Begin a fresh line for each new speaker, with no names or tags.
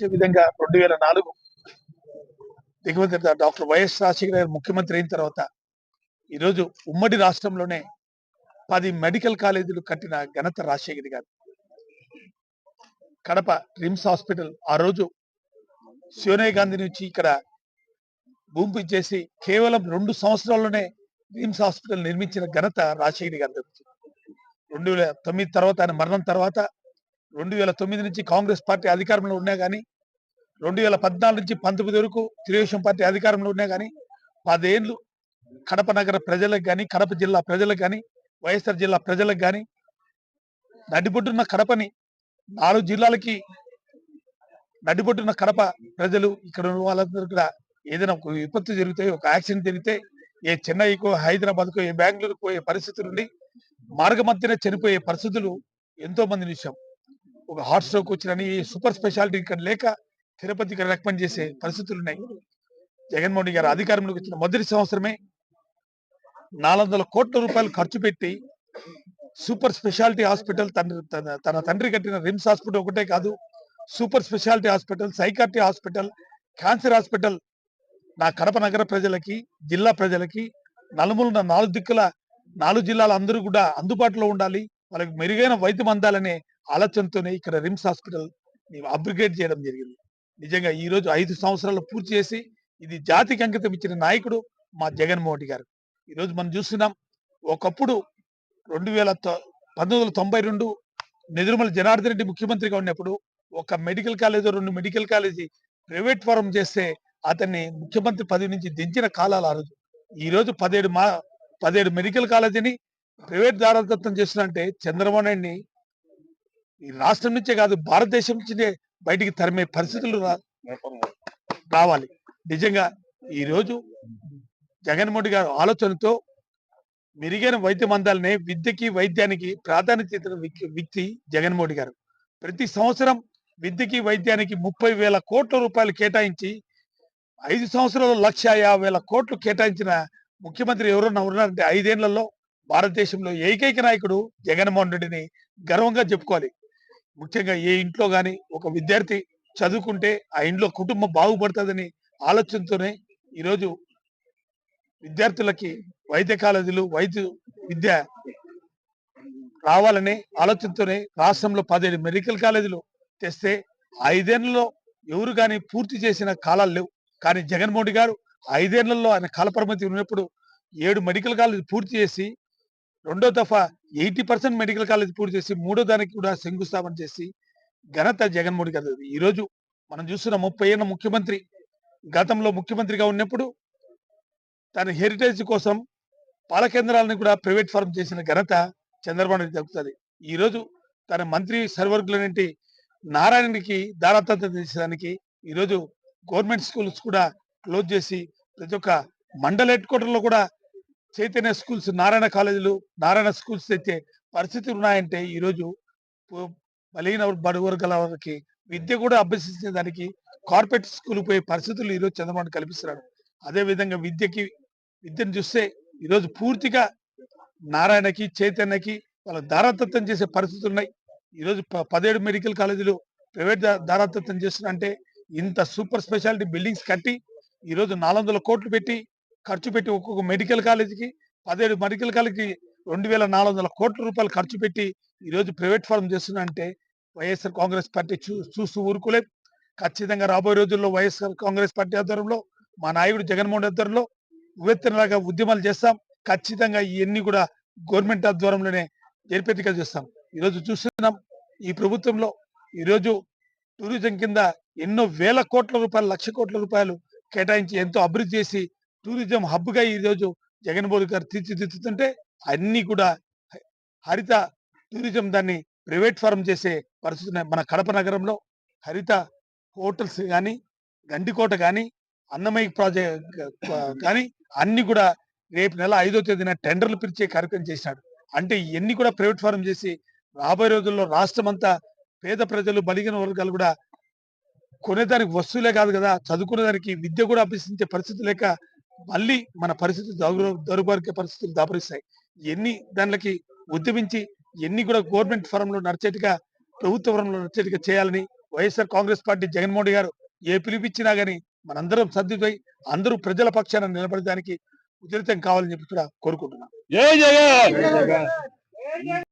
విధంగా 2004 దివంగత doctor YS Rajasekhara గారు ముఖ్యమంత్రి అయిన తర్వాత ఈరోజు ఉమ్మడి రాష్ట్రంలోనే 10 మెడికల్ కాలేజీలు కట్టిన ఘనత రాజశేఖర్ గారు. కడప రిమ్స్ హాస్పిటల్ ఆ రోజు సోనియా గాంధీ నుంచి ఇక్కడ భూమి పూజ చేసి కేవలం 2 సంవత్సరాల్లోనే రిమ్స్ హాస్పిటల్ నిర్మించిన ఘనత రాజశేఖర్ గారు. 2009 తర్వాత ఆయన మరణం తర్వాత 2009 నుంచి కాంగ్రెస్ పార్టీ అధికారంలో ఉన్నా కానీ 2014 నుంచి 19 వరకు తెలుగుదేశం పార్టీ అధికారంలో ఉన్నా కానీ 10 ఏళ్ళు కడప నగర ప్రజలకు కానీ, కడప జిల్లా ప్రజలకు కానీ, వైఎస్ఆర్ జిల్లా ప్రజలకు కానీ నడిబొడ్డున్న కడపని 4 జిల్లాలకి నడిబొడ్డున్న కడప ప్రజలు ఇక్కడ ఉన్న వాళ్ళందరూ కూడా ఏదైనా ఒక విపత్తు జరిగితే, ఒక యాక్సిడెంట్ జరిగితే ఏ చెన్నైకో, హైదరాబాద్కో, ఏ బెంగళూరుకు పోయే పరిస్థితులు ఉండి మార్గ మధ్యన చనిపోయే పరిస్థితులు ఎంతో మంది చూసాం. ఒక హార్ట్ స్ట్రోక్ వచ్చినని సూపర్ స్పెషాలిటీ ఇక్కడ లేక తిరుపతికి రికమెండ్ చేసే పరిస్థితులు ఉన్నాయి. జగన్మోహన్ గారు అధికారంలోకి వచ్చిన మొదటి సంవత్సరమే 400 కోట్ల రూపాయలు ఖర్చు పెట్టి సూపర్ స్పెషాలిటీ హాస్పిటల్ తన తండ్రి కట్టిన రిమ్స్ హాస్పిటల్ ఒకటే కాదు, super speciality hospital, psychiatry hospital, cancer hospital నా కడప నగర ప్రజలకి, జిల్లా ప్రజలకి, నలుమూలన 4 దిక్కుల 4 జిల్లాల అందరూ కూడా అందుబాటులో ఉండాలి, వాళ్ళకి మెరుగైన వైద్యం అందాలనే ఆలోచనతోనే ఇక్కడ రిమ్స్ హాస్పిటల్ అప్గ్రేడ్ చేయడం జరిగింది. నిజంగా ఈ రోజు 5 సంవత్సరాలు పూర్తి చేసి ఇది జాతికి అంకితం ఇచ్చిన నాయకుడు మా జగన్మోహన్ గారు. ఈ రోజు మనం చూస్తున్నాం, ఒకప్పుడు 1992 నెదురుమల జనార్దన్ రెడ్డి ముఖ్యమంత్రిగా ఉన్నప్పుడు ఒక medical college, 2 medical college private form చేస్తే అతన్ని ముఖ్యమంత్రి పదవి నుంచి దించిన కాలాలు ఆ రోజు. ఈ రోజు 17 మెడికల్ కాలేజీని ప్రైవేట్ దారాదత్తం చేస్తున్నంటే చంద్రబాబు నాయుడిని ఈ రాష్ట్రం నుంచే కాదు భారతదేశం నుంచే బయటికి తరిమే పరిస్థితులు రావాలి. నిజంగా ఈ రోజు జగన్మోహన్ గారు ఆలోచనతో మెరుగైన వైద్యం అందాలనే విద్యకి, వైద్యానికి ప్రాధాన్యత ఇచ్చిన వ్యక్తి జగన్మోహన్ గారు. ప్రతి సంవత్సరం విద్యకి, వైద్యానికి 30,000 కోట్ల రూపాయలు కేటాయించి 5 సంవత్సరాలు 1,50,000 కోట్లు కేటాయించిన ముఖ్యమంత్రి ఎవరన్నా ఉన్నారంటే 5 ఏళ్లలో భారతదేశంలో ఏకైక నాయకుడు జగన్మోహన్ రెడ్డిని గర్వంగా చెప్పుకోవాలి. ముఖ్యంగా ఏ ఇంట్లో గాని ఒక విద్యార్థి చదువుకుంటే ఆ ఇంట్లో కుటుంబం బాగుపడుతుందని ఆలోచనతోనే ఈరోజు విద్యార్థులకి వైద్య కాలేజీలు, వైద్య విద్య రావాలనే ఆలోచనతోనే రాష్ట్రంలో 17 మెడికల్ కాలేజీలు తెస్తే 5 ఏళ్లలో ఎవరు కానీ పూర్తి చేసిన కాలాలు లేవు. కానీ జగన్మోహన్ గారు 5 ఏళ్లలో ఆయన కాలపరిమితి ఉన్నప్పుడు 7 మెడికల్ కాలేజీ పూర్తి చేసి, రెండో దఫా 80% మెడికల్ కాలేజ్ పూర్తి చేసి, మూడో దానికి కూడా శంకుస్థాపన చేసి ఘనత జగన్మోహన్ గారు. ఈ రోజు మనం చూస్తున్న 30 ఏళ్ల ముఖ్యమంత్రి గతంలో ముఖ్యమంత్రిగా ఉన్నప్పుడు తన హెరిటేజ్ కోసం పాలకేంద్రాలను కూడా ప్రైవేట్ ఫారం చేసిన ఘనత చంద్రబాబు నాయుడు దక్కుతుంది. ఈ రోజు తన మంత్రి సర్వర్గులనేంటి నారాయణకి దారాదత్తం చేసేదానికి ఈరోజు గవర్నమెంట్ స్కూల్స్ కూడా క్లోజ్ చేసి ప్రతి ఒక్క మండల హెడ్ క్వార్టర్లో కూడా చైతన్య స్కూల్స్, నారాయణ కాలేజీలు, నారాయణ స్కూల్స్ తెచ్చే పరిస్థితులు ఉన్నాయంటే ఈరోజు బలహీన బడుగు వర్గాల వారికి విద్య కూడా అభ్యసించే దానికి కార్పొరేట్ స్కూల్ పోయే పరిస్థితులు ఈరోజు చంద్రబాబు కల్పిస్తున్నాడు. అదే విధంగా విద్యను చూస్తే ఈరోజు పూర్తిగా నారాయణకి, చైతన్యకి వాళ్ళ దారాదత్తం చేసే పరిస్థితులు ఉన్నాయి. ఈరోజు 17 మెడికల్ కాలేజీలు ప్రైవేట్ దారాదత్తం చేస్తున్నా అంటే ఇంత సూపర్ స్పెషాలిటీ బిల్డింగ్స్ కట్టి ఈరోజు 400 కోట్లు పెట్టి ఖర్చు పెట్టి ఒక్కొక్క మెడికల్ కాలేజీకి 17 మెడికల్ కాలేజీకి 2,400 కోట్ల రూపాయలు ఖర్చు పెట్టి ఈరోజు ప్రైవేట్ ఫారం చేస్తున్నా అంటే వైఎస్ఆర్ కాంగ్రెస్ పార్టీ చూస్తూ ఊరుకోలే. ఖచ్చితంగా రాబోయే రోజుల్లో వైఎస్ఆర్ కాంగ్రెస్ పార్టీ ఆధ్వర్యంలో మా నాయకుడు జగన్మోహన్ ఆధ్వర్యంలో ఉవ్వెత్తునలాగా ఉద్యమాలు చేస్తాం. ఖచ్చితంగా ఇవన్నీ కూడా గవర్నమెంట్ ఆధ్వర్యంలోనే జరిపేట్టుగా చేస్తాం. ఈరోజు చూస్తున్నాం, ఈ ప్రభుత్వంలో ఈరోజు టూరిజం కింద ఎన్నో వేల కోట్ల రూపాయలు, 1,00,000 కోట్ల రూపాయలు కేటాయించి ఎంతో అభివృద్ధి చేసి టూరిజం హబ్ గా ఈరోజు జగన్మోహన్ గారు తీర్చిదిద్దుతుంటే అన్ని కూడా హరిత టూరిజం దాన్ని ప్రైవేట్ ఫారం చేసే పరిస్థితి. మన కడప నగరంలో హరిత హోటల్స్ కానీ, గండికోట కానీ, అన్నమయ్య ప్రాజెక్ట్ కానీ అన్ని కూడా రేపు నెల 5వ తేదీన టెండర్లు పిలిచే కార్యక్రమం చేశాడు. అంటే ఇవన్నీ కూడా ప్రైవేట్ ఫారం చేసి రాబోయే రోజుల్లో రాష్ట్రం అంతా పేద ప్రజలు, బలిగిన వర్గాలు కూడా కొనేదానికి వస్తువులే కాదు కదా, చదువుకునేదానికి విద్య కూడా అభ్యసించే పరిస్థితి లేక మళ్ళీ మన పరిస్థితి దౌర్భాగ్య పరిస్థితులు దాపరిస్తాయి. ఎన్ని దానికి ఉద్యమించి ఎన్ని కూడా గవర్నమెంట్ ఫారంలో నడిచేట్టుగా, ప్రభుత్వ ఫారంలో నడిచేట్టుగా చేయాలని వైఎస్ఆర్ కాంగ్రెస్ పార్టీ జగన్మోహన్ రెడ్డి గారు ఏ పిలిపిచ్చినా గానీ మనందరం సర్దుపోయి అందరూ ప్రజల పక్షాన నిలబడడానికి ఉధృతం కావాలని చెప్పి కూడా కోరుకుంటున్నాను.
జై జగన్.